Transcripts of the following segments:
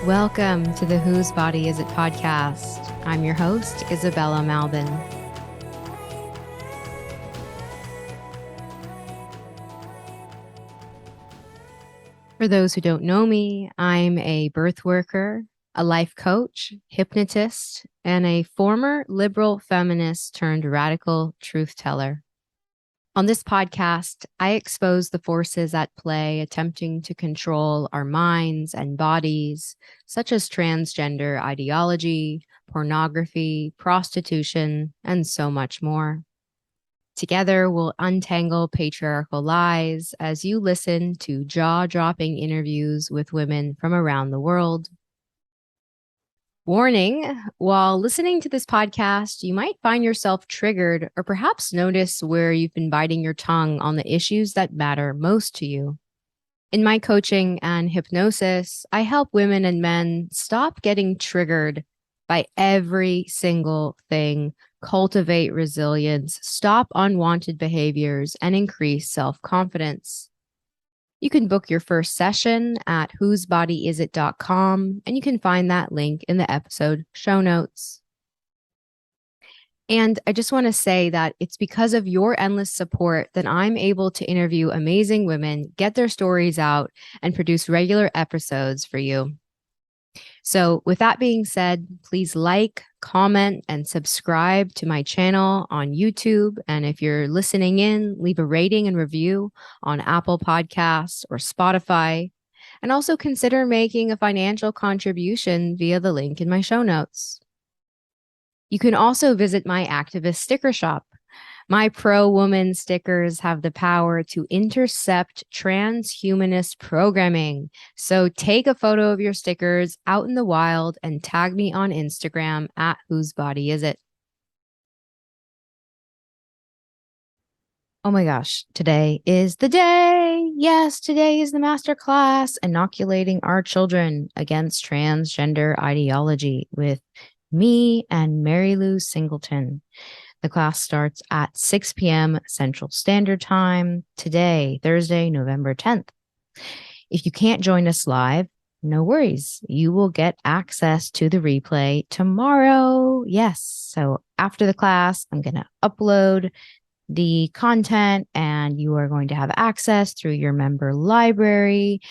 Welcome to the Whose Body Is It podcast. I'm your host, Isabella Malvin. For those who don't know me, I'm a birth worker, a life coach, hypnotist, and a former liberal feminist turned radical truth teller. On this podcast, I expose the forces at play attempting to control our minds and bodies, such as transgender ideology, pornography, prostitution, and so much more. Together, we'll untangle patriarchal lies as you listen to jaw-dropping interviews with women from around the world. Warning, while listening to this podcast, you might find yourself triggered or perhaps notice where you've been biting your tongue on the issues that matter most to you. In my coaching and hypnosis, I help women and men stop getting triggered by every single thing, cultivate resilience, stop unwanted behaviors, and increase self-confidence. You can book your first session at whosebodyisit.com, and you can find that link in the episode show notes. And I just want to say that it's because of your endless support that I'm able to interview amazing women, get their stories out, and produce regular episodes for you. So with that being said, please like, comment, and subscribe to my channel on YouTube. And if you're listening in, leave a rating and review on Apple Podcasts or Spotify. And also consider making a financial contribution via the link in my show notes. You can also visit my activist sticker shop. My pro-woman stickers have the power to intercept transhumanist programming. So take a photo of your stickers out in the wild and tag me on Instagram at Whose Body Is It. Oh my gosh, today is the day. Yes, today is the masterclass inoculating our children against transgender ideology with me and Mary Lou Singleton. The class starts at 6 p.m. Central Standard Time today, Thursday, November 10th. If you can't join us live, no worries. You will get access to the replay tomorrow. Yes. So after the class, I'm going to upload the content and you are going to have access through your member library.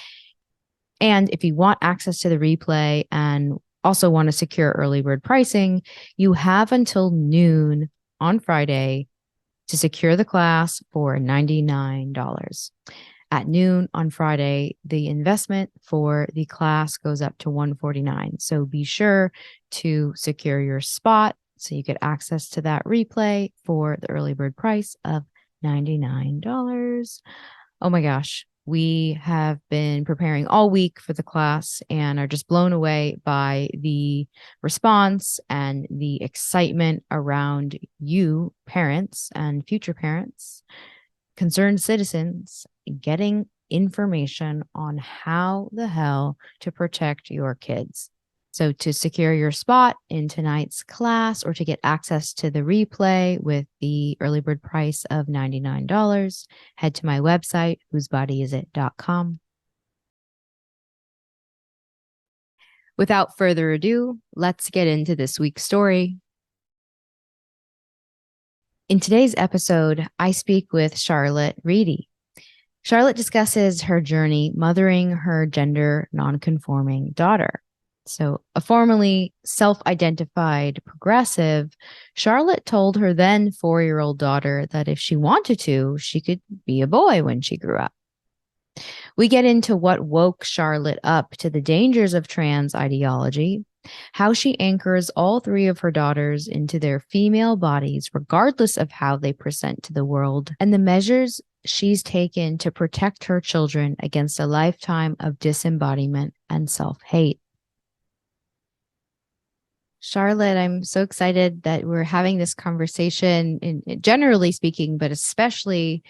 And if you want access to the replay and also want to secure early bird pricing, you have until noon on Friday to secure the class for $99. At noon on Friday, the investment for the class goes up to $149. So be sure to secure your spot so you get access to that replay for the early bird price of $99. Oh my gosh. We have been preparing all week for the class and are just blown away by the response and the excitement around you, parents and future parents, concerned citizens, getting information on how the hell to protect your kids. So to secure your spot in tonight's class or to get access to the replay with the early bird price of $99, head to my website, whosebodyisit.com. Without further ado, let's get into this week's story. In today's episode, I speak with Charlotte Reedy. Charlotte discusses her journey mothering her gender non-conforming daughter. So a formerly self-identified progressive, Charlotte told her then 4-year-old daughter that if she wanted to, she could be a boy when she grew up. We get into what woke Charlotte up to the dangers of trans ideology, how she anchors all 3 of her daughters into their female bodies, regardless of how they present to the world, and the measures she's taken to protect her children against a lifetime of disembodiment and self-hate. Charlotte, I'm so excited that we're having this conversation, generally speaking, but especially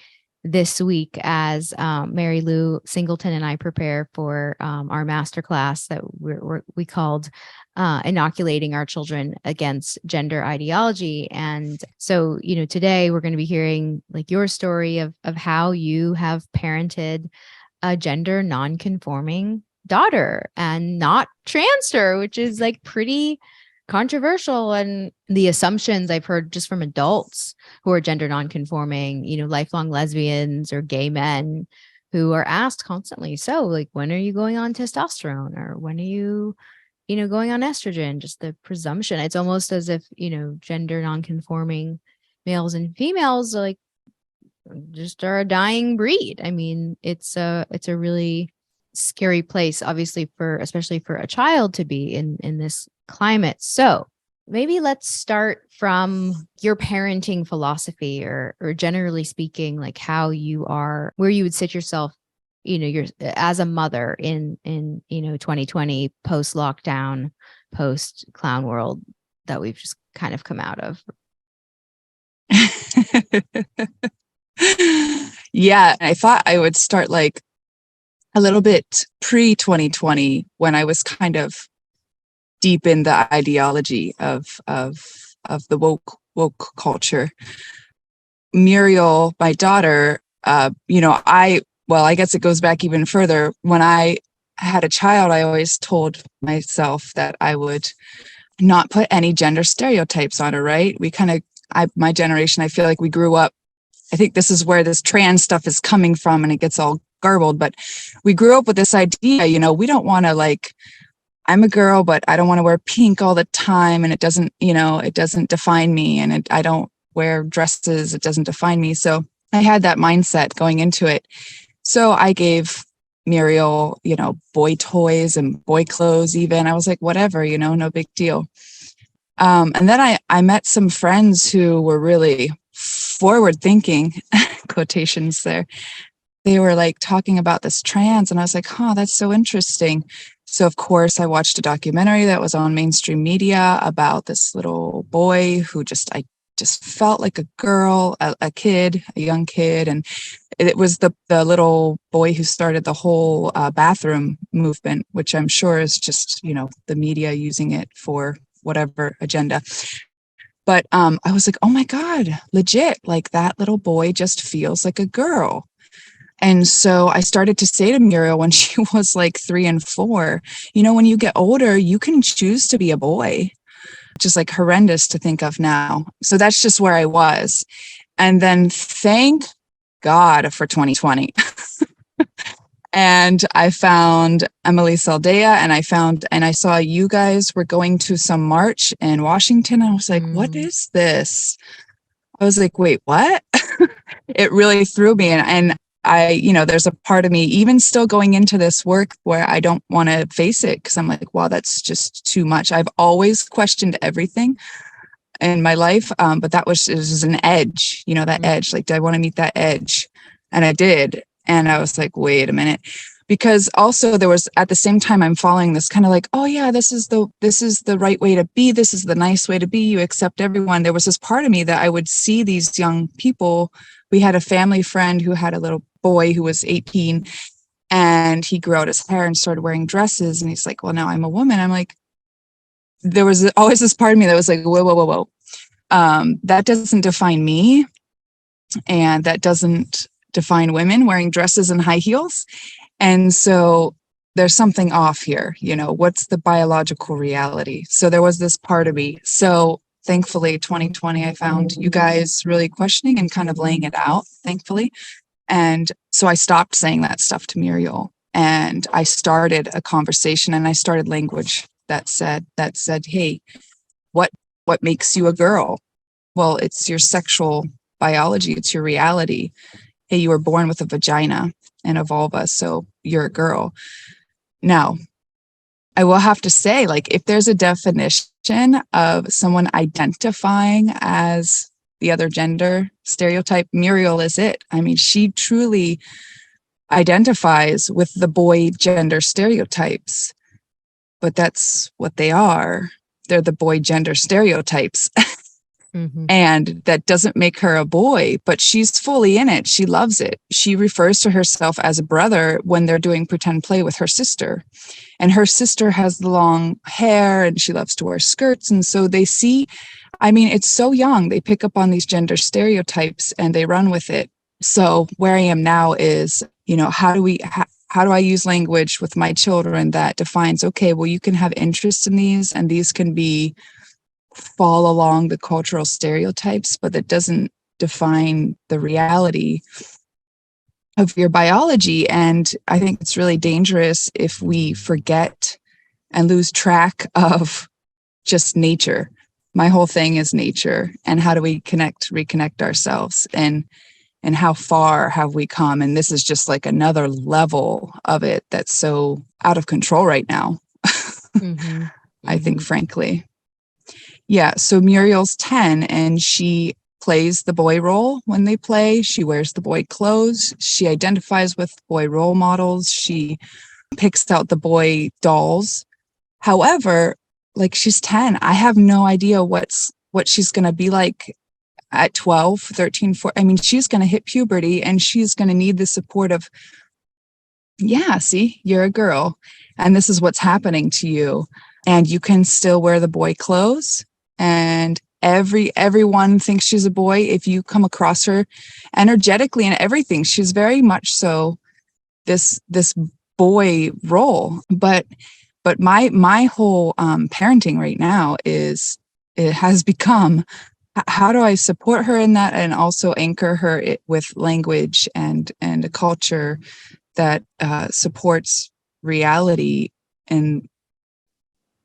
this week as Mary Lou Singleton and I prepare for our masterclass that we called Inoculating Our Children Against Gender Ideology. And so, today we're going to be hearing like your story of how you have parented a gender non-conforming daughter and not transfer, which is like pretty controversial. And the assumptions I've heard just from adults who are gender nonconforming, lifelong lesbians or gay men who are asked constantly, so like, when are you going on testosterone, or when are you going on estrogen? Just the presumption. It's almost as if, gender nonconforming males and females like just are a dying breed. I mean, it's a really scary place, obviously, especially for a child to be in this climate. So maybe let's start from your parenting philosophy, or generally speaking, like how you are, where you would sit yourself, you're as a mother in 2020, post lockdown, post clown world that we've just kind of come out of. Yeah, I thought I would start like a little bit pre-2020, when I was kind of deep in the ideology of the woke culture. Muriel, my daughter, I guess it goes back even further. When I had a child, I always told myself that I would not put any gender stereotypes on her, right? My generation, I feel like we grew up, I think this is where this trans stuff is coming from, and it gets all garbled, but we grew up with this idea, we don't want to, like, I'm a girl, but I don't want to wear pink all the time, and it doesn't define me, and I don't wear dresses, it doesn't define me. So I had that mindset going into it. So I gave Muriel, boy toys and boy clothes even. I was like, whatever, no big deal. And then I met some friends who were really forward thinking, quotations there. They were like talking about this trans, and I was like, that's so interesting. So of course I watched a documentary that was on mainstream media about this little boy who I just felt like a girl, a young kid. And it was the little boy who started the whole bathroom movement, which I'm sure is just, the media using it for whatever agenda. But I was like, oh my God, legit, like that little boy just feels like a girl. And so I started to say to Muriel when she was like 3 and 4, when you get older, you can choose to be a boy. Just like horrendous to think of now. So that's just where I was. And then thank God for 2020. And I found Emily Saldea, and I saw you guys were going to some march in Washington. I was like, what is this? I was like, wait, what? It really threw me. And I, there's a part of me even still going into this work where I don't want to face it, because I'm like, wow, that's just too much. I've always questioned everything in my life. But it was an edge, that edge, like, do I want to meet that edge? And I did. And I was like, wait a minute. Because also there was, at the same time, I'm following this kind of like, oh yeah, this is the right way to be. This is the nice way to be. You accept everyone. There was this part of me that I would see these young people. We had a family friend who had a little boy who was 18, and he grew out his hair and started wearing dresses. And he's like, well, now I'm a woman. I'm like, there was always this part of me that was like, whoa. That doesn't define me. And that doesn't define women wearing dresses and high heels. And so there's something off here, what's the biological reality? So there was this part of me. So thankfully, 2020, I found you guys really questioning and kind of laying it out, thankfully. And so I stopped saying that stuff to Muriel, and I started a conversation, and I started language that said, hey, what makes you a girl? Well, it's your sexual biology. It's your reality. Hey, you were born with a vagina and a vulva, so you're a girl. Now, I will have to say, like, if there's a definition of someone identifying as the other gender stereotype, Muriel is it. I mean, she truly identifies with the boy gender stereotypes, but that's what they are. They're the boy gender stereotypes. Mm-hmm. And that doesn't make her a boy, but she's fully in it. She loves it. She refers to herself as a brother when they're doing pretend play with her sister. And her sister has the long hair, and she loves to wear skirts. And so they see, I mean, it's so young. They pick up on these gender stereotypes and they run with it. So where I am now is, how do we, how do I use language with my children that defines, okay, well, you can have interest in these, and these can be fall along the cultural stereotypes, but that doesn't define the reality of your biology. And I think it's really dangerous if we forget and lose track of just nature. My whole thing is nature, and how do we reconnect ourselves, and how far have we come? And this is just like another level of it that's so out of control right now. Mm-hmm. I think, Mm-hmm. frankly. Yeah. So Muriel's 10 and she plays the boy role when they play. She wears the boy clothes. She identifies with boy role models. She picks out the boy dolls. However, like, she's 10. I have no idea what she's going to be like at 12, 13, 14. I mean, she's going to hit puberty and she's going to need the support of, yeah, see, you're a girl and this is what's happening to you. And you can still wear the boy clothes, and everyone thinks she's a boy. If you come across her energetically and everything, she's very much so this boy role. But my whole parenting right now is, it has become, how do I support her in that, and also anchor her with language and a culture that supports reality and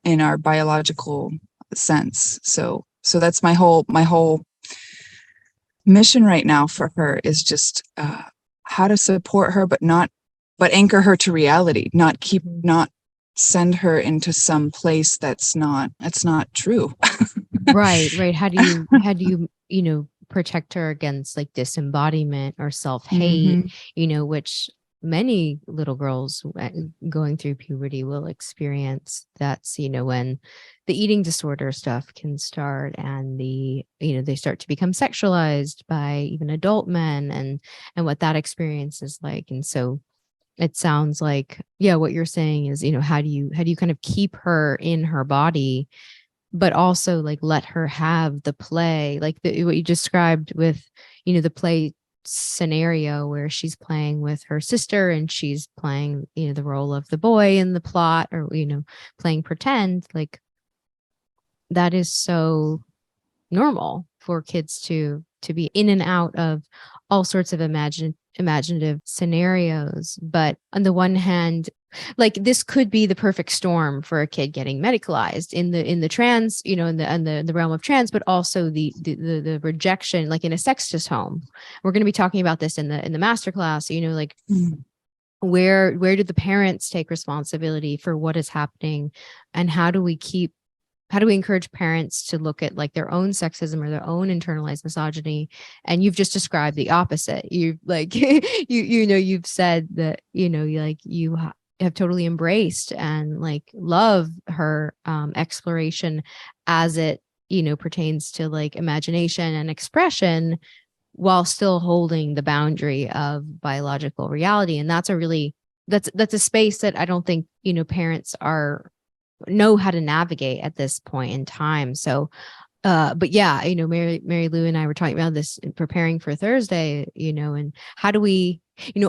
in our biological sense. So that's my whole mission right now for her, is just how to support her, but anchor her to reality, not send her into some place that's not true. Right, right. How do you protect her against like disembodiment or self-hate, Mm-hmm. which many little girls going through puberty will experience. That's, when the eating disorder stuff can start, and they start to become sexualized by even adult men, and what that experience is like. And so it sounds like, yeah, what you're saying is, how do you kind of keep her in her body, but also like let her have the play, like what you described with, the play scenario where she's playing with her sister and she's playing, the role of the boy in the plot, or, playing pretend. Like, that is so normal for kids to be in and out of all sorts of imaginative scenarios. But on the one hand, like, this could be the perfect storm for a kid getting medicalized in the trans, in the realm of trans, but also the rejection, like in a sexist home. We're going to be talking about this in the masterclass, like, where do the parents take responsibility for what is happening, and how do we encourage parents to look at like their own sexism or their own internalized misogyny? And you've just described the opposite. You've like, you've said that, you have totally embraced and like love her exploration as it, pertains to like imagination and expression, while still holding the boundary of biological reality. And that's a space that I don't think, parents know how to navigate at this point in time. So, but yeah, Mary Lou and I were talking about this in preparing for Thursday, and how do we,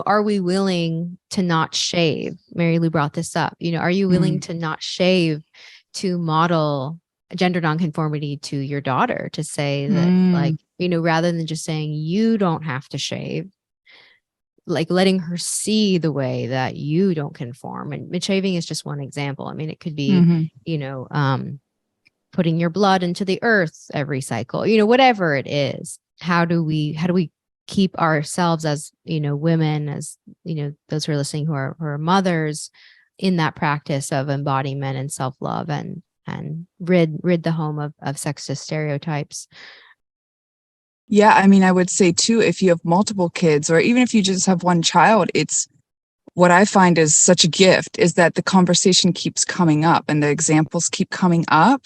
are we willing to not shave? Mary Lou brought this up. Are you willing to not shave to model gender nonconformity to your daughter, to say that, like, rather than just saying you don't have to shave, like letting her see the way that you don't conform. And shaving is just one example. I mean, it could be, putting your blood into the earth every cycle, whatever it is. How do we keep ourselves as, women, as, those who are listening, who are mothers, in that practice of embodiment and self-love, and rid the home of sexist stereotypes? Yeah, I mean, I would say too, if you have multiple kids, or even if you just have one child, it's, what I find is such a gift is that the conversation keeps coming up and the examples keep coming up,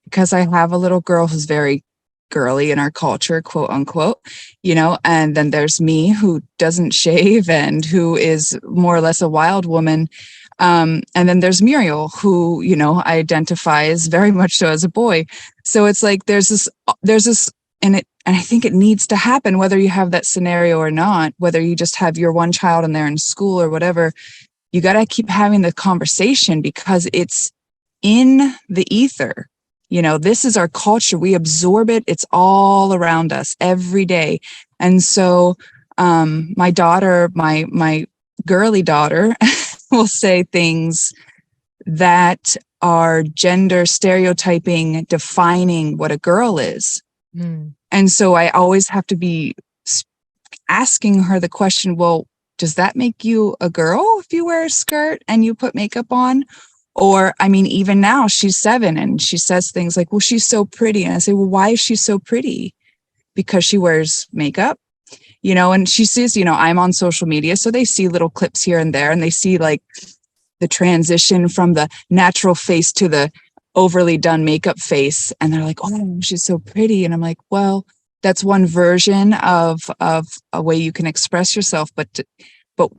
because I have a little girl who's very girly in our culture, quote unquote, and then there's me who doesn't shave and who is more or less a wild woman. And then there's Muriel, who, identifies very much so as a boy. So it's like, there's this, and I think it needs to happen, whether you have that scenario or not, whether you just have your one child and they're in school or whatever. you got to keep having the conversation because it's in the ether. This is our culture. We absorb it. It's all around us every day. And so my daughter, my girly daughter, will say things that are gender stereotyping, defining what a girl is. And so I always have to be asking her the question, well, does that make you a girl if you wear a skirt and you put makeup on? Or, I mean, even now she's 7 and she says things like, well, she's so pretty. And I say, well, why is she so pretty? Because she wears makeup, and she sees, I'm on social media. So they see little clips here and there, and they see like the transition from the natural face to the overly done makeup face. And they're like, oh, she's so pretty. And I'm like, well, that's one version of a way you can express yourself. But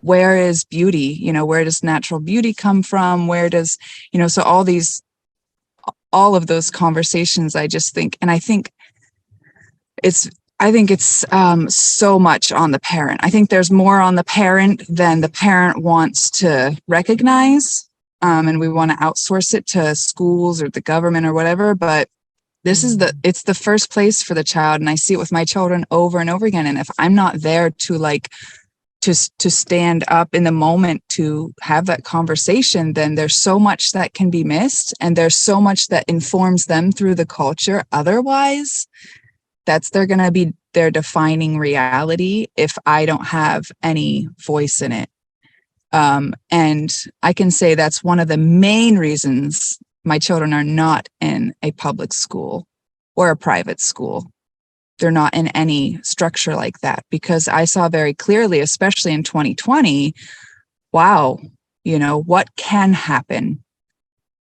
where is beauty? Where does natural beauty come from? Where does, so all of those conversations, I just think, and I think it's so much on the parent. I think there's more on the parent than the parent wants to recognize. And we want to outsource it to schools or the government or whatever. But it's the first place for the child. And I see it with my children over and over again. And if I'm not there to to stand up in the moment to have that conversation, then there's so much that can be missed. And there's so much that informs them through the culture. Otherwise, they're going to be their defining reality if I don't have any voice in it. And I can say that's one of the main reasons my children are not in a public school or a private school. They're not in any structure like that, because I saw very clearly, especially in 2020, wow, what can happen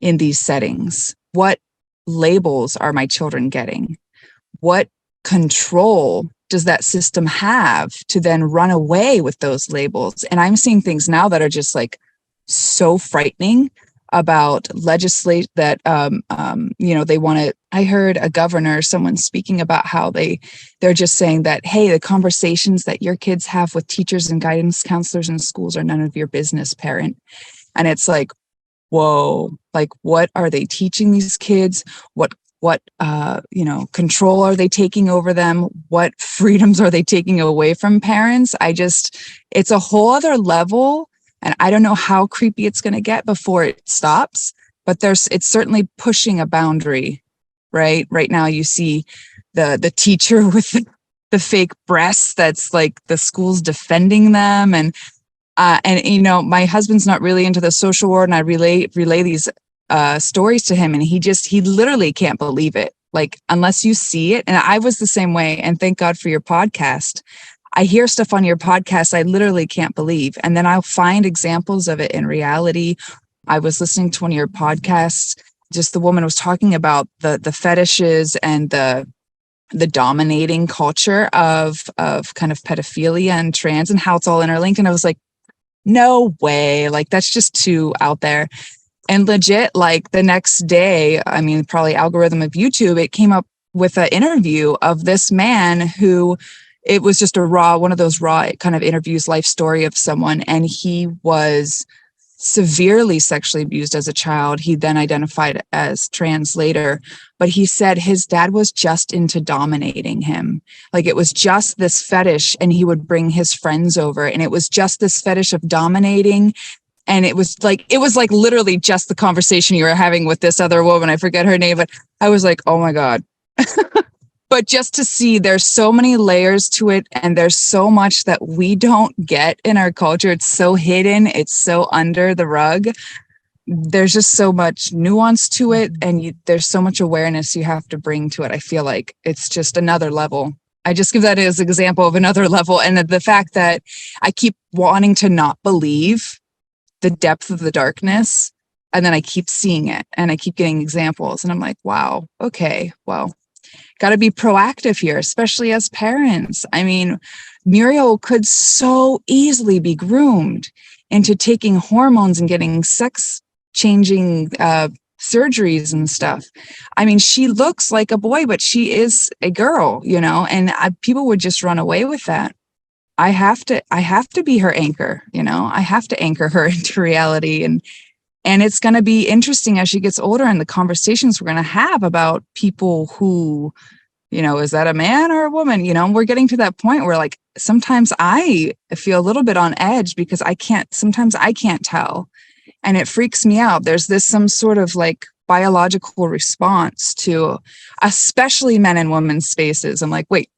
in these settings? What labels are my children getting? What control does that system have to then run away with those labels? And I'm seeing things now that are just like so frightening about legislate that, they want to, I heard a governor, someone speaking about how they're just saying that, hey, the conversations that your kids have with teachers and guidance counselors in schools are none of your business, parent. And it's like, whoa, like, what are they teaching these kids? What control are they taking over them? What freedoms are they taking away from parents? It's a whole other level. And I don't know how creepy it's going to get before it stops, but it's certainly pushing a boundary, right? Right now you see the teacher with the fake breasts, that's like the school's defending them. And my husband's not really into the social world, and I relay these stories to him, and he literally can't believe it. Like, unless you see it. And I was the same way. And thank God for your podcast. I hear stuff on your podcast I literally can't believe. And then I'll find examples of it in reality. I was listening to one of your podcasts. Just the woman was talking about the fetishes and the dominating culture of kind of pedophilia and trans and how it's all interlinked. And I was like, no way. Like, that's just too out there. And legit, like the next day, I mean, probably algorithm of YouTube, it came up with an interview of this man who, it was just one of those raw kind of interviews, life story of someone. And he was severely sexually abused as a child. He then identified as trans later, but he said his dad was just into dominating him. Like, it was just this fetish, and he would bring his friends over, and it was just this fetish of dominating. And it was like literally just the conversation you were having with this other woman. I forget her name, but I was like, oh my God. But just to see, there's so many layers to it, and there's so much that we don't get in our culture. It's so hidden. It's so under the rug. There's just so much nuance to it, and there's so much awareness you have to bring to it. I feel like it's just another level. I just give that as an example of another level. And the fact that I keep wanting to not believe the depth of the darkness, and then I keep seeing it, and I keep getting examples, and I'm like, wow, okay, well, got to be proactive here, especially as parents. I mean, Muriel could so easily be groomed into taking hormones and getting sex changing surgeries and stuff. I mean, she looks like a boy, but she is a girl, and people would just run away with that. I have to be her anchor, I have to anchor her into reality. And it's going to be interesting as she gets older and the conversations we're going to have about people who, is that a man or a woman? We're getting to that point where like sometimes I feel a little bit on edge because sometimes I can't tell. And it freaks me out. There's some sort of like biological response to especially men and women's spaces. I'm like, wait,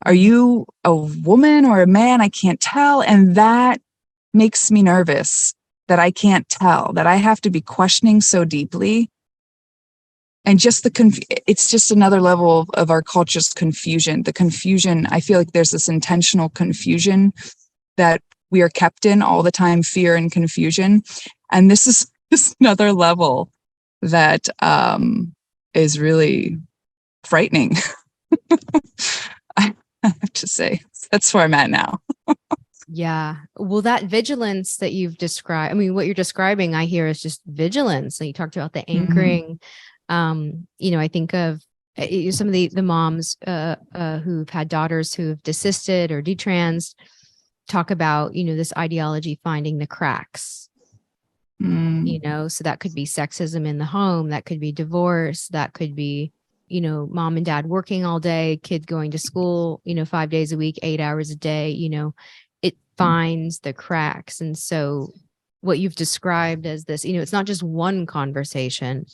are you a woman or a man? I can't tell. And that makes me nervous that I can't tell, that I have to be questioning so deeply. And just it's just another level of our culture's confusion. The confusion, I feel like there's this intentional confusion that we are kept in all the time, fear and confusion. And this is just another level that is really frightening. I have to say, that's where I'm at now. Yeah. Well, that vigilance that you've described, I mean, what you're describing, I hear is just vigilance. And you talked about the anchoring. I think of some of the moms who've had daughters who've desisted or detrans talk about, this ideology finding the cracks. So that could be sexism in the home, that could be divorce, that could be, mom and dad working all day, kids going to school, 5 days a week, 8 hours a day, it finds the cracks. And so what you've described as this, it's not just one conversation,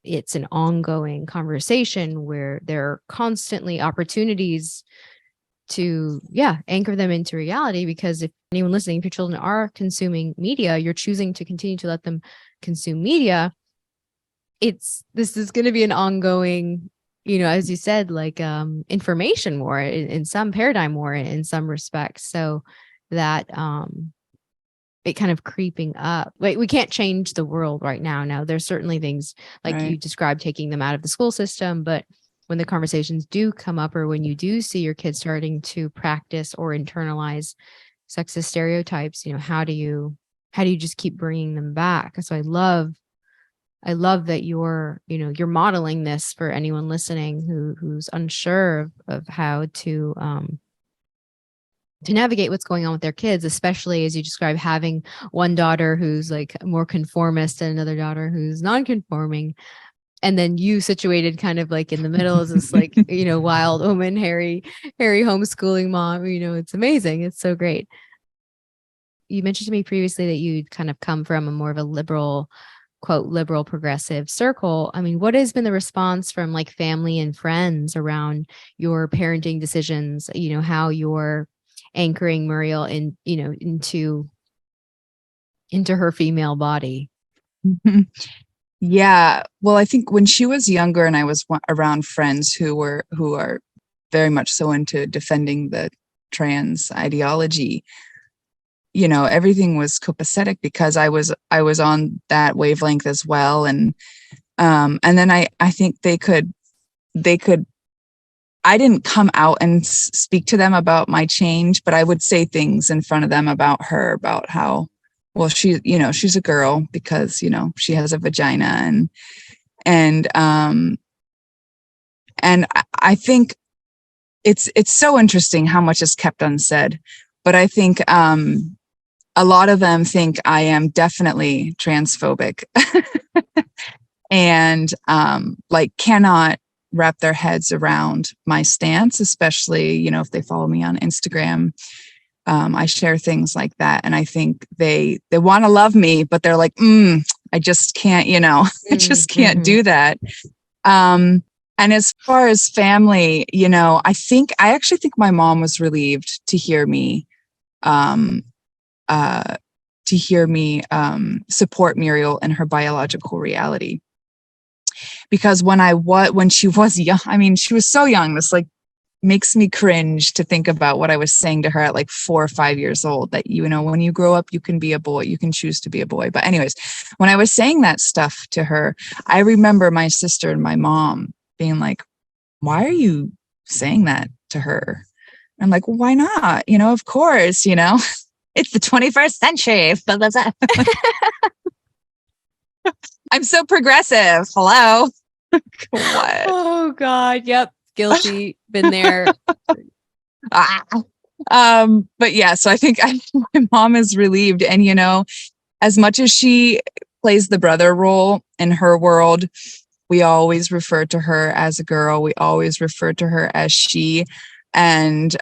it's an ongoing conversation where there are constantly opportunities to anchor them into reality. Because if anyone listening, if your children are consuming media, you're choosing to continue to let them consume media, this is going to be an ongoing, as you said, like information war in some paradigm war in some respects. So that it kind of creeping up. Like, we can't change the world right now. There's certainly things like Right. you described, taking them out of the school system, but when the conversations do come up, or when you do see your kids starting to practice or internalize sexist stereotypes, how do you just keep bringing them back? So I love that you're modeling this for anyone listening who's unsure of how to navigate what's going on with their kids, especially as you describe having one daughter who's like more conformist and another daughter who's non-conforming. And then you situated kind of like in the middle as this like, wild woman, hairy homeschooling mom. It's amazing. It's so great. You mentioned to me previously that you'd kind of come from a more of a liberal, quote, liberal progressive circle. I mean, what has been the response from like family and friends around your parenting decisions, how you're anchoring Muriel into her female body? Yeah. Well, I think when she was younger and I was around friends who are very much so into defending the trans ideology, everything was copacetic because I was on that wavelength as well. And then I think they could, I didn't come out and speak to them about my change, but I would say things in front of them about her, about how, well, she's a girl because, she has a vagina and I think it's so interesting how much is kept unsaid, but I think, a lot of them think I am definitely transphobic and, like cannot wrap their heads around my stance, especially, if they follow me on Instagram. I share things like that. And I think they want to love me, but they're like, I just can't, I just can't do that. And as far as family, I actually think my mom was relieved to hear me, support Muriel in her biological reality. Because when she was young, I mean, she was so young, this like makes me cringe to think about what I was saying to her at like 4 or 5 years old, that, when you grow up, you can be a boy, you can choose to be a boy. But anyways, when I was saying that stuff to her, I remember my sister and my mom being like, why are you saying that to her? I'm like, well, why not? Of course, it's the 21st century. I'm so progressive. Hello. What? Oh God. Yep. Guilty. Been there. Ah. But yeah, so I think my mom is relieved. And, as much as she plays the brother role in her world, we always refer to her as a girl. We always refer to her as she. And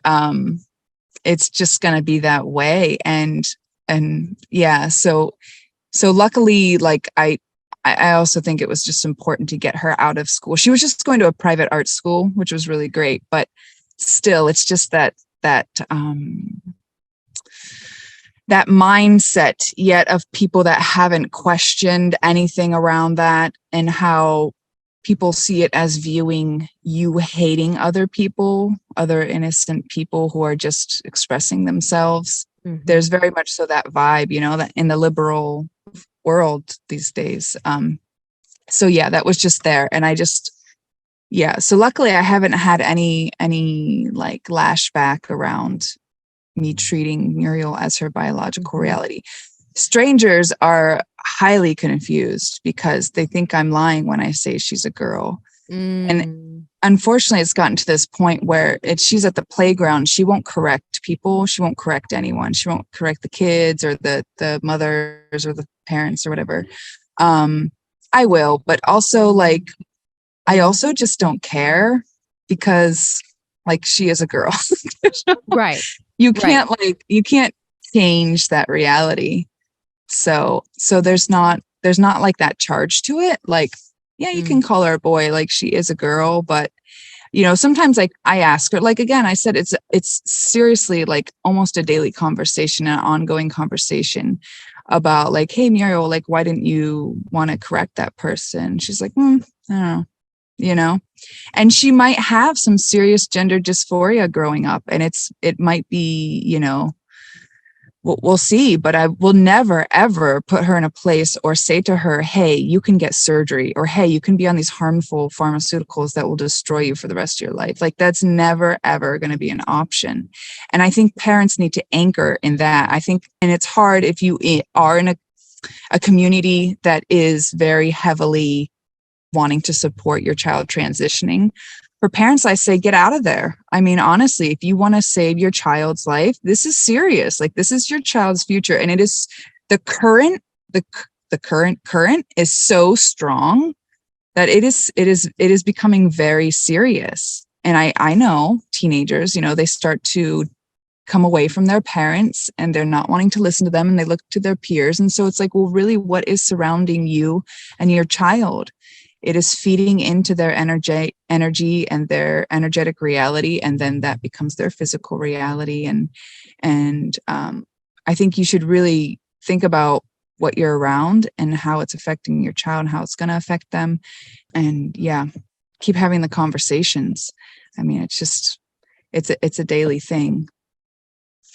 it's just going to be that way. And yeah, so luckily, like I also think it was just important to get her out of school. She was just going to a private art school, which was really great, but still, it's just that mindset yet of people that haven't questioned anything around that, and how people see it as viewing you hating other people, other innocent people who are just expressing themselves. There's very much so that vibe, that in the liberal world these days. So yeah, that was just there. And so luckily I haven't had any like lashback around me treating Muriel as her biological reality. Strangers are highly confused because they think I'm lying when I say she's a girl. And unfortunately, it's gotten to this point where she's at the playground. She won't correct people. She won't correct anyone. She won't correct the kids or the mothers or the parents or whatever. I will, but also like, I also just don't care because like she is a girl. Right. You can't change that reality. So there's not like that charge to it. Like, yeah, you can call her a boy, like she is a girl, but sometimes like I ask her, like, again, I said, it's seriously like almost a daily conversation, an ongoing conversation about like, hey, Muriel, like, why didn't you want to correct that person? She's like, I don't know, and she might have some serious gender dysphoria growing up, and it might be, we'll see, but I will never, ever put her in a place or say to her, hey, you can get surgery, or hey, you can be on these harmful pharmaceuticals that will destroy you for the rest of your life. Like, that's never, ever going to be an option. And I think parents need to anchor in that. I think, and it's hard if you are in a community that is very heavily wanting to support your child transitioning. For parents, I say, get out of there. I mean, honestly, if you want to save your child's life, this is serious. Like, this is your child's future. And it is the current is so strong that it is becoming very serious. And I know teenagers, they start to come away from their parents and they're not wanting to listen to them, and they look to their peers. And so it's like, well, really, what is surrounding you and your child? It is feeding into their energy and their energetic reality, and then that becomes their physical reality. And I think you should really think about what you're around and how it's affecting your child and how it's going to affect them. And yeah, keep having the conversations. I mean, it's a daily thing.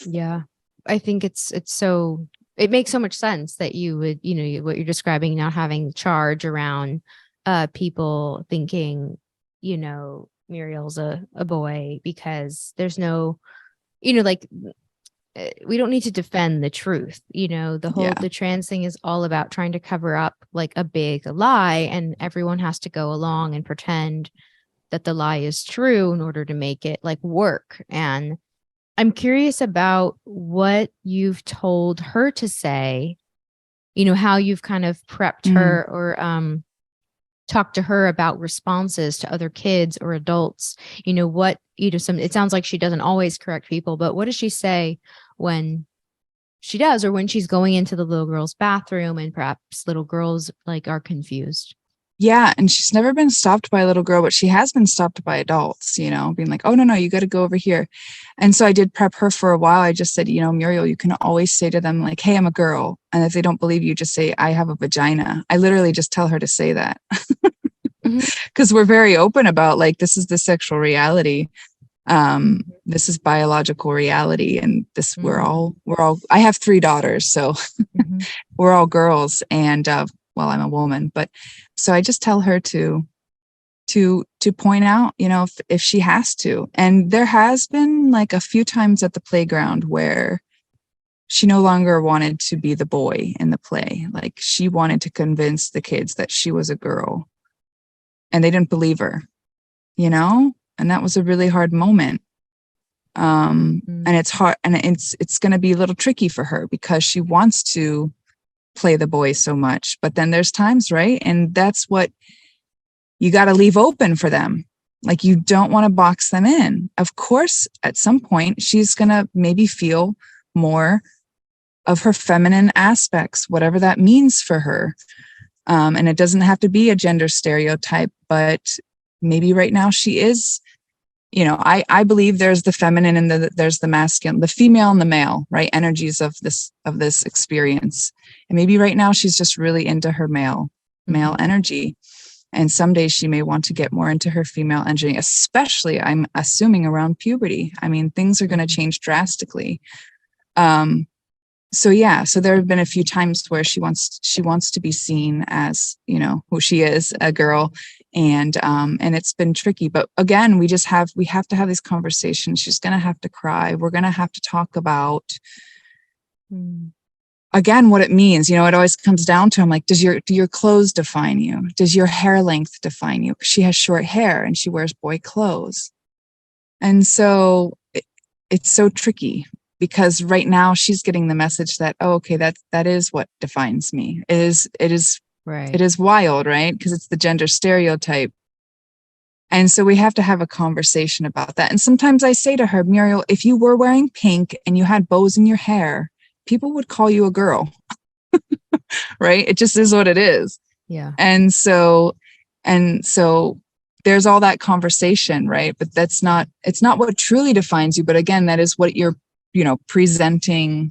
Yeah, I think it makes so much sense that you would, what you're describing, not having charge around people thinking, Muriel's a boy, because there's no, like, we don't need to defend the truth. The trans thing is all about trying to cover up like a big lie, and everyone has to go along and pretend that the lie is true in order to make it like work. And I'm curious about what you've told her to say, how you've kind of prepped her, or talk to her about responses to other kids or adults. It sounds like she doesn't always correct people, but what does she say when she does, or when she's going into the little girl's bathroom and perhaps little girls like are confused? Yeah. And she's never been stopped by a little girl, but she has been stopped by adults, being like, oh, no, you got to go over here. And so I did prep her for a while. I just said, Muriel, you can always say to them like, hey, I'm a girl. And if they don't believe you, just say, I have a vagina. I literally just tell her to say that. Because we're very open about like, this is the sexual reality. This is biological reality. And this, we're all, I have 3 daughters, so we're all girls. And, well, I'm a woman, but so I just tell her to point out, if she has to. And there has been like a few times at the playground where she no longer wanted to be the boy in the play. Like, she wanted to convince the kids that she was a girl, and they didn't believe her, and that was a really hard moment. And it's hard, and it's going to be a little tricky for her because she wants to play the boy so much. But then there's times, right? And that's what you got to leave open for them. Like, you don't want to box them in. Of course, at some point, she's going to maybe feel more of her feminine aspects, whatever that means for her. And it doesn't have to be a gender stereotype, but maybe right now she is, I believe there's the feminine and there's the masculine, the female and the male, right? Energies of this experience. And maybe right now she's just really into her male energy. And someday she may want to get more into her female energy, especially, I'm assuming, around puberty. I mean, things are going to change drastically. So there have been a few times where she wants to be seen as, who she is, a girl. And it's been tricky, but again, we have to have these conversations. She's going to have to cry. We're going to have to talk about, again, what it means. It always comes down to, I'm like, do your clothes define you? Does your hair length define you? She has short hair and she wears boy clothes. And so it's so tricky, because right now she's getting the message that, oh, okay, that is what defines me. It is Right. It is wild, right? Because it's the gender stereotype. And so we have to have a conversation about that. And sometimes I say to her, Muriel, if you were wearing pink and you had bows in your hair, people would call you a girl, right? It just is what it is. Yeah. And so there's all that conversation, right? But it's not what truly defines you. But again, that is what you're, presenting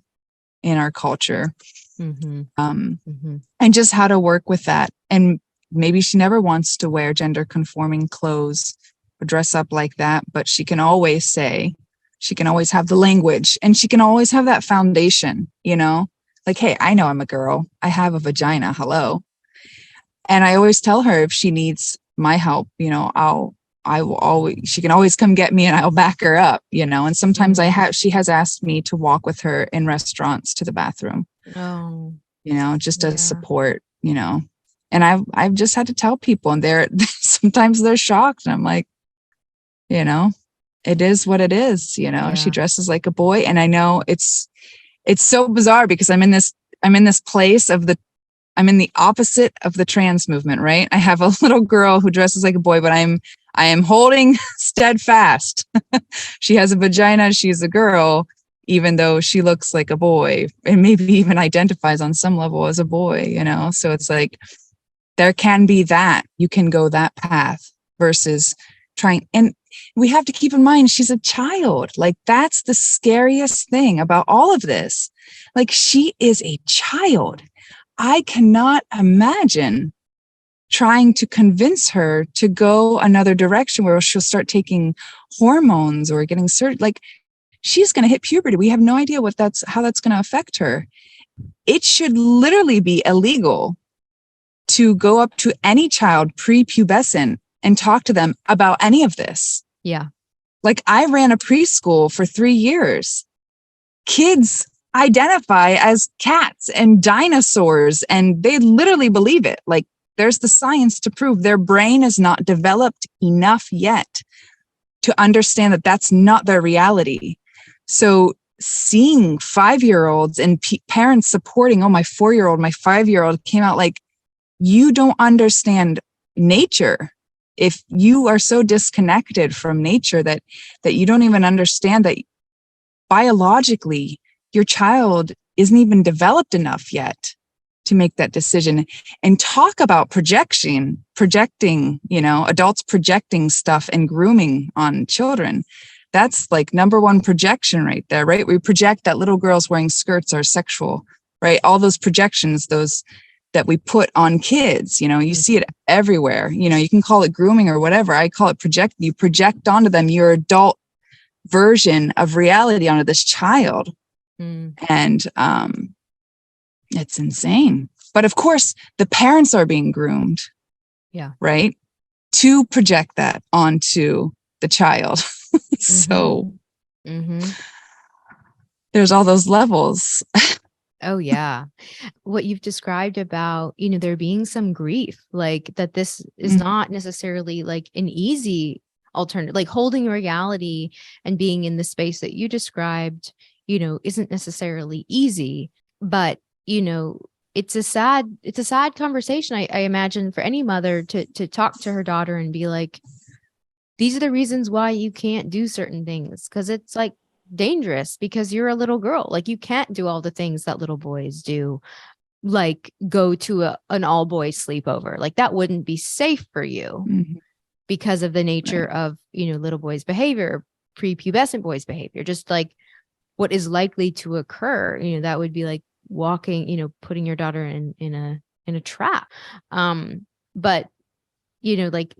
in our culture. And just how to work with that. And maybe she never wants to wear gender conforming clothes or dress up like that, but she can always have the language, and she can always have that foundation, like, hey, I know I'm a girl. I have a vagina. Hello. And I always tell her, if she needs my help, she can always come get me and I'll back her up, and sometimes she has asked me to walk with her in restaurants to the bathroom. Oh, just as support, and I've just had to tell people, and sometimes they're shocked, and I'm like, it is what it is. She dresses like a boy. And I know it's so bizarre, because I'm in this place I'm in the opposite of the trans movement, right? I have a little girl who dresses like a boy, but I am holding steadfast. She has a vagina. She's a girl, even though she looks like a boy, and maybe even identifies on some level as a boy, So it's like, there can be that. You can go that path versus trying. And we have to keep in mind, she's a child. Like, that's the scariest thing about all of this. Like, she is a child. I cannot imagine trying to convince her to go another direction where she'll start taking hormones or getting surgery. Like, she's going to hit puberty. We have no idea how that's going to affect her. It should literally be illegal to go up to any child prepubescent and talk to them about any of this. Yeah. Like, I ran a preschool for 3 years. Kids identify as cats and dinosaurs, and they literally believe it. Like, there's the science to prove their brain is not developed enough yet to understand that that's not their reality. So seeing 5-year-olds and parents supporting, oh, my 4-year-old, my 5-year-old came out, like, you don't understand nature. If you are so disconnected from nature that you don't even understand that biologically your child isn't even developed enough yet to make that decision. And talk about projecting, adults projecting stuff and grooming on children. That's like number one projection right there, right? We project that little girls wearing skirts are sexual, right? All those projections, those that we put on kids, you see it everywhere. You can call it grooming or whatever. I call it project. You project onto them your adult version of reality onto this child. And it's insane. But of course, the parents are being groomed, right, to project that onto the child. So there's all those levels. Oh, yeah. What you've described about, there being some grief, like that this is not necessarily like an easy alternative, like holding reality and being in the space that you described, isn't necessarily easy, but, it's a sad conversation. I imagine for any mother to talk to her daughter and be like, these are the reasons why you can't do certain things. Cause it's like dangerous because you're a little girl. Like you can't do all the things that little boys do, like go to an all boys sleepover. Like that wouldn't be safe for you Mhm. because of the nature Right. of, little boys' behavior, prepubescent boys' behavior, just like what is likely to occur. That would be like walking, putting your daughter in a trap. But like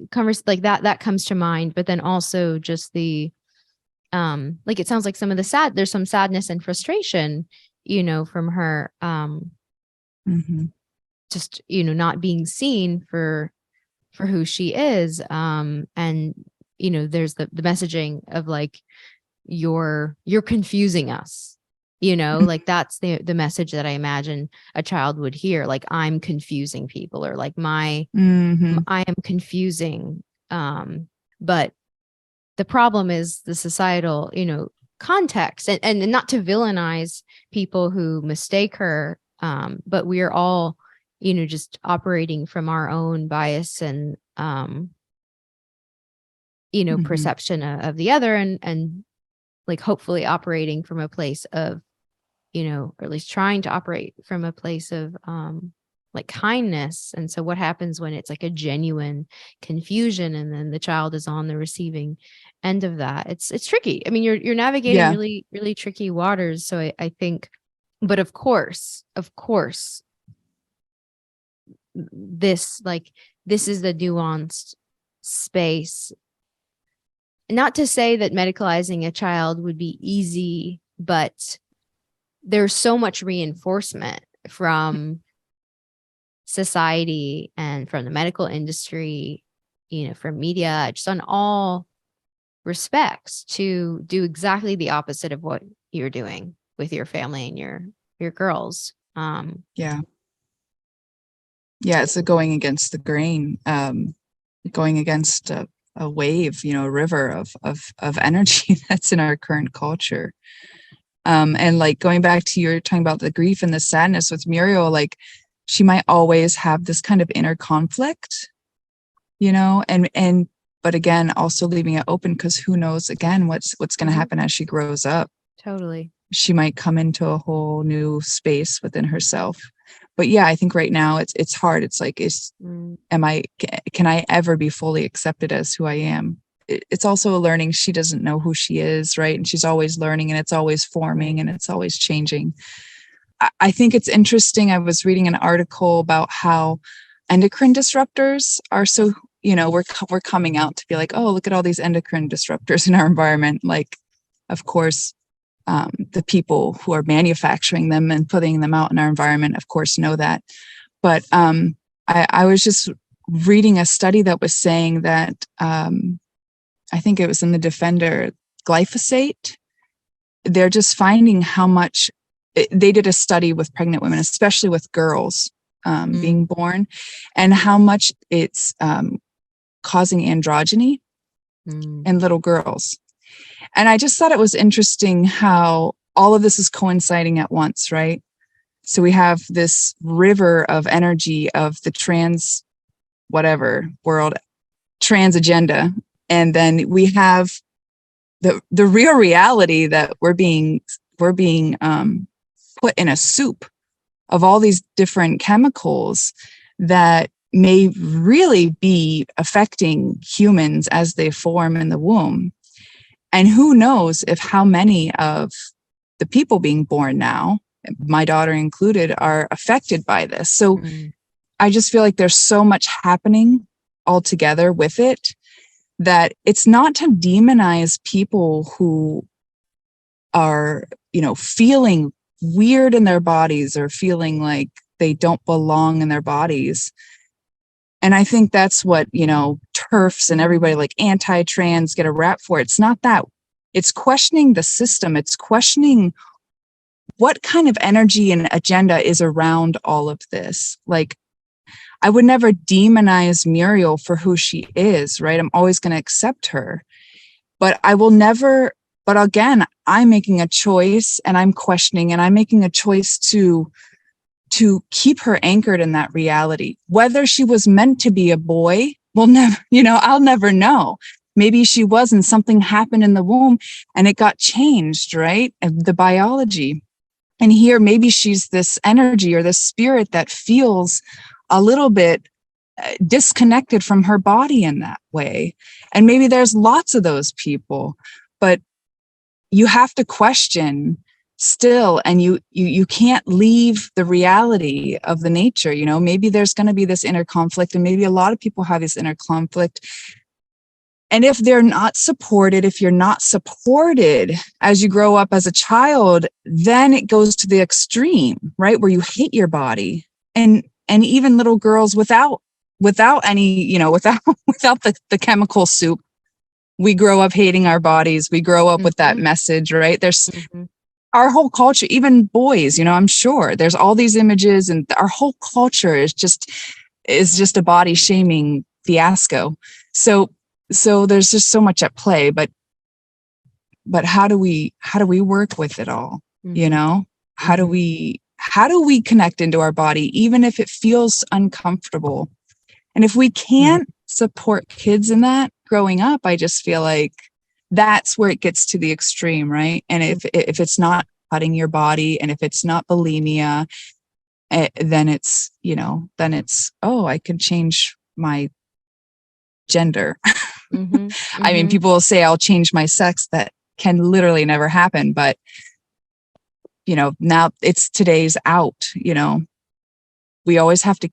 like that comes to mind, but then also just the like it sounds like there's some sadness and frustration, from her Mhm. just, not being seen for who she is. And there's the messaging of like you're confusing us, like that's the message that I imagine a child would hear, like I'm confusing people, or like Mhm. I am confusing. But the problem is the societal, context, and not to villainize people who mistake her, but we are all, just operating from our own bias and, Mhm. perception of the other, and like hopefully operating from a place of, or at least trying to operate from a place of like kindness. And so what happens when it's like a genuine confusion and then the child is on the receiving end of that? It's tricky. I mean, you're navigating Yeah. really, really tricky waters. So I think, but of course, this like this is the nuanced space. Not to say that medicalizing a child would be easy, but there's so much reinforcement from society and from the medical industry, from media, just on all respects, to do exactly the opposite of what you're doing with your family and your girls. Yeah. Yeah. It's a going against the grain, going against a wave, a river of energy that's in our current culture. And like going back to your talking about the grief and the sadness with Muriel, like she might always have this kind of inner conflict, and but again, also leaving it open, because who knows again what's going to happen as she grows up. Totally. She might come into a whole new space within herself. But yeah, I think right now it's hard. It's like, Mm. can I ever be fully accepted as who I am? It's also a learning. She doesn't know who she is, right? And she's always learning, and it's always forming, Right. and it's always changing. I think it's interesting. I was reading an article about how endocrine disruptors are so, we're coming out to be like, oh, look at all these endocrine disruptors in our environment. Like, of course, the people who are manufacturing them and putting them out in our environment, of course, know that. But I was just reading a study that was saying that I think it was in the Defender, glyphosate. They're just finding how much they did a study with pregnant women, especially with girls being born, and how much it's causing androgyny in little girls. And I just thought it was interesting how all of this is coinciding at once, right? So we have this river of energy of the trans, whatever world, trans agenda. And then we have the real reality that we're being put in a soup of all these different chemicals that may really be affecting humans as they form in the womb. And who knows if how many of the people being born now, my daughter included, are affected by this. So I just feel like there's so much happening all together with it, that it's not to demonize people who are, feeling weird in their bodies or feeling like they don't belong in their bodies. And I think that's what, TERFs and everybody like anti-trans get a rap for. It's not that. It's questioning the system. It's questioning what kind of energy and agenda is around all of this. Like, I would never demonize Muriel for who she is, right? I'm always going to accept her. But I will never, but again, I'm making a choice and I'm questioning and I'm making a choice to keep her anchored in that reality. Whether she was meant to be a boy, we'll never, I'll never know. Maybe she wasn't, something happened in the womb and it got changed, right? The biology. And here, maybe she's this energy or this spirit that feels a little bit disconnected from her body in that way. And maybe there's lots of those people, but you have to question still, and you can't leave the reality of the nature. Maybe there's going to be this inner conflict, and maybe a lot of people have this inner conflict. And if they're not supported, if you're not supported as you grow up as a child, then it goes to the extreme, right? Where you hate your body. And even little girls without any, without the chemical soup, we grow up hating our bodies. We grow up with that message, right? There's our whole culture, even boys, I'm sure there's all these images, and our whole culture is just a body shaming fiasco. So there's just so much at play, but how do we work with it all? How do we connect into our body, even if it feels uncomfortable? And if we can't support kids in that growing up, I just feel like that's where it gets to the extreme, right? And if it's not cutting your body, and if it's not bulimia, then it's, oh, I can change my gender. I mean, people will say I'll change my sex. That can literally never happen. But, now it's today's out, we always have to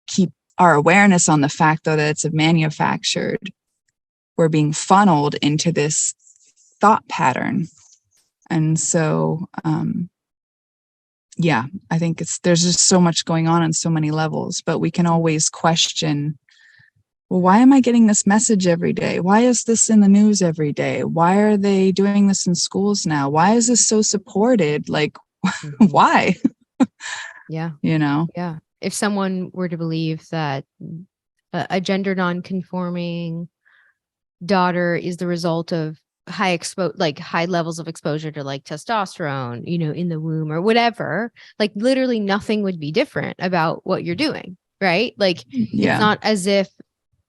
keep our awareness on the fact, though, that it's manufactured. We're being funneled into this thought pattern. And so, I think there's just so much going on so many levels, but we can always question, well, why am I getting this message every day? Why is this in the news every day? Why are they doing this in schools now? Why is this so supported? Like, why? Yeah. Yeah. If someone were to believe that a gender non-conforming daughter is the result of high levels of exposure to like testosterone, in the womb or whatever, like literally nothing would be different about what you're doing, right? Like, it's not as if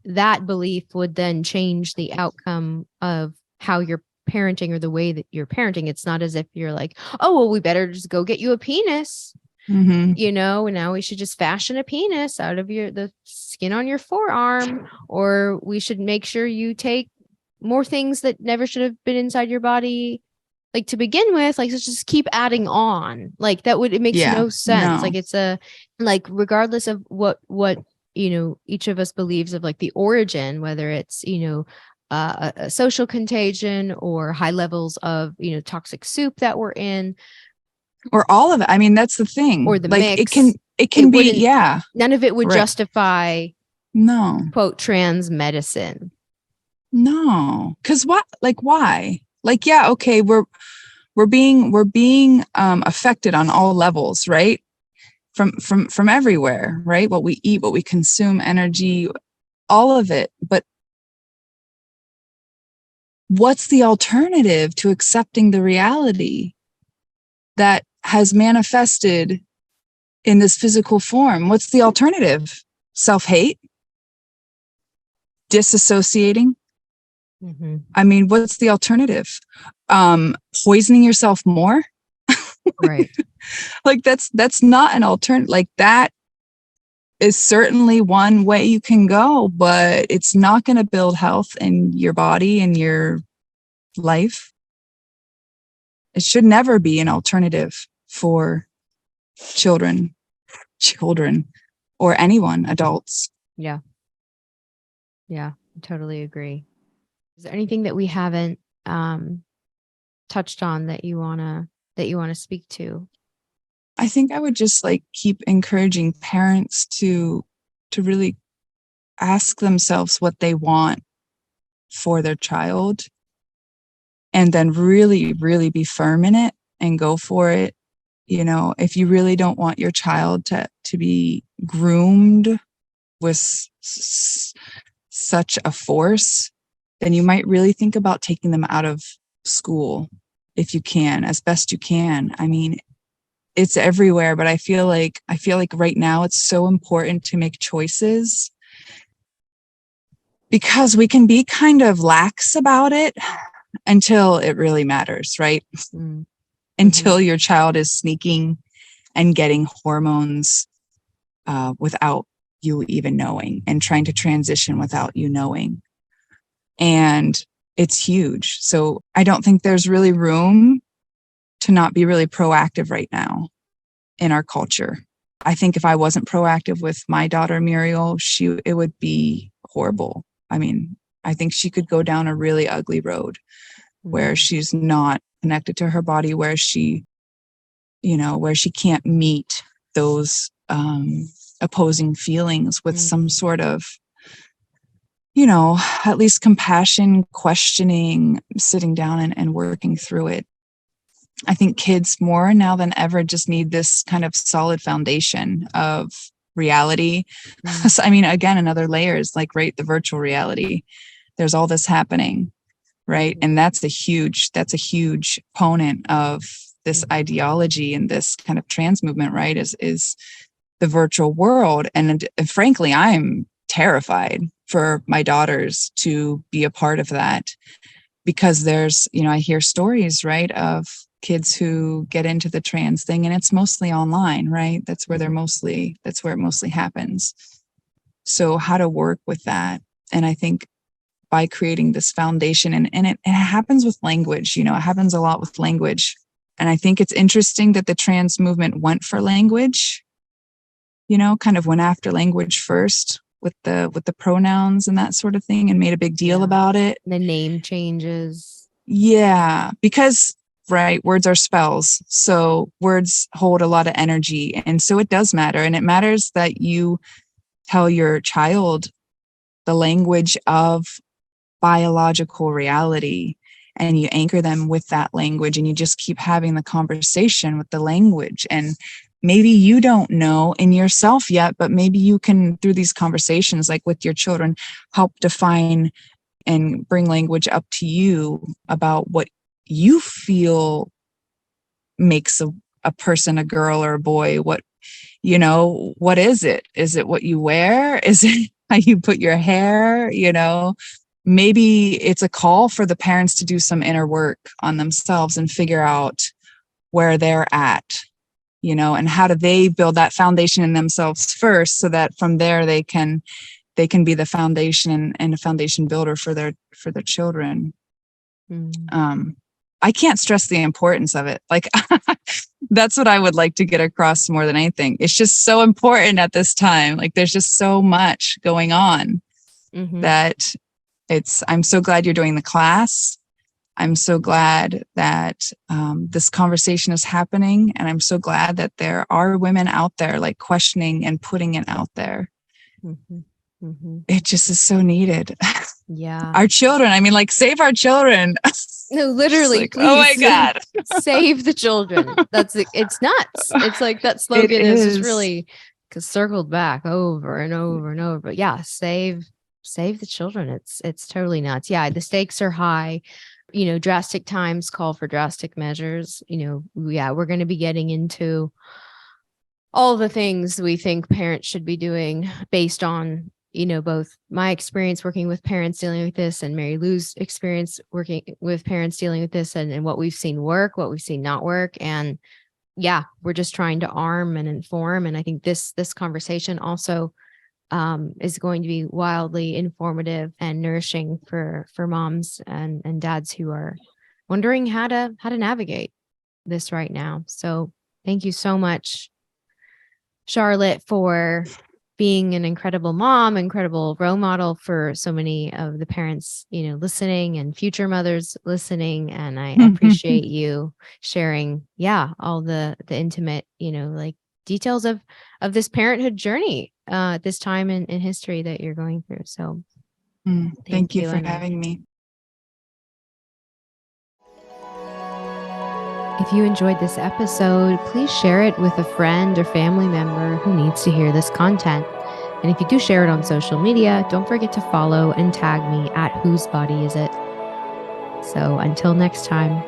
that belief would then change the outcome of how you're parenting or the way that you're parenting. It's not as if you're like, oh, well, we better just go get you a penis, and now we should just fashion a penis out of the skin on your forearm, or we should make sure you take more things that never should have been inside your body, like to begin with. Like, let's just keep adding on. Like, it makes no sense. Like, it's regardless of what each of us believes of like the origin, whether it's a social contagion or high levels of toxic soup that we're in, or all of it. I mean, that's the thing, or the like mix. it can be none of it would justify quote trans medicine. No, because what? Like, why? Like, okay, we're being affected on all levels, right? From everywhere, right? What we eat, what we consume, energy, all of it. But what's the alternative to accepting the reality that has manifested in this physical form? What's the alternative? Self-hate? Disassociating? I mean, what's the alternative? Poisoning yourself more? Right. Like, that's not an alternative. Like, that is certainly one way you can go, but it's not going to build health in your body and your life. It should never be an alternative for children, or anyone, adults. Yeah. I totally agree. Is there anything that we haven't touched on that you wanna speak to? I think I would just keep encouraging parents to really ask themselves what they want for their child, and then really, really be firm in it and go for it. If you really don't want your child to be groomed with such a force, then you might really think about taking them out of school if you can, as best you can. I mean, it's everywhere, but I feel like right now it's so important to make choices, because we can be kind of lax about it until it really matters, right? Mm-hmm. Until your child is sneaking and getting hormones without you even knowing, and trying to transition without you knowing. And it's huge. So I don't think there's really room to not be really proactive right now in our culture. I think if I wasn't proactive with my daughter Muriel, it would be horrible. I mean, I think she could go down a really ugly road where she's not connected to her body, where she can't meet those opposing feelings with some sort of, at least compassion, questioning, sitting down and working through it. I think kids more now than ever just need this kind of solid foundation of reality. So, I mean, again, another layer is like, right, the virtual reality. There's all this happening, right? And that's a huge component of this ideology and this kind of trans movement, right? Is the virtual world. And frankly, I'm terrified for my daughters to be a part of that, because there's, I hear stories, right, of kids who get into the trans thing, and it's mostly online, right? That's where it mostly happens. So how to work with that. And I think by creating this foundation, and it happens with language, it happens a lot with language. And I think it's interesting that the trans movement went for language, kind of went after language first with the pronouns and that sort of thing, and made a big deal about it. The name changes. Yeah, because, right, words are spells. So words hold a lot of energy. And so it does matter. And it matters that you tell your child the language of biological reality, and you anchor them with that language, and you just keep having the conversation with the language. And maybe you don't know in yourself yet, but maybe you can, through these conversations, like with your children, help define and bring language up to you about what you feel makes a person a girl or a boy. What is it? Is it what you wear? Is it how you put your hair? Maybe it's a call for the parents to do some inner work on themselves and figure out where they're at, and how do they build that foundation in themselves first, so that from there they can be the foundation and a foundation builder for their children. I can't stress the importance of it. Like, that's what I would like to get across more than anything. It's just so important at this time. Like, there's just so much going on that I'm so glad you're doing the class. I'm so glad that this conversation is happening. And I'm so glad that there are women out there like questioning and putting it out there. It just is so needed. Yeah. Our children, I mean, like, save our children. No, literally, like, please. Oh my God. Save the children. It's nuts. It's like that slogan is just really circled back over and over and over. But yeah, save the children. It's totally nuts. Yeah, the stakes are high. Drastic times call for drastic measures. We're going to be getting into all the things we think parents should be doing based on both my experience working with parents dealing with this, and Mary Lou's experience working with parents dealing with this, and what we've seen work, what we've seen not work. And yeah, we're just trying to arm and inform. And I think this conversation also is going to be wildly informative and nourishing for moms and dads who are wondering how to navigate this right now. So thank you so much, Charlotte, for being an incredible mom, incredible role model for so many of the parents, listening, and future mothers listening. And I appreciate you sharing, all the intimate, like details of this parenthood journey at this time in history that you're going through. So thank you for having me. If you enjoyed this episode, please share it with a friend or family member who needs to hear this content. And if you do share it on social media, don't forget to follow and tag me at Whose Body Is It? So until next time,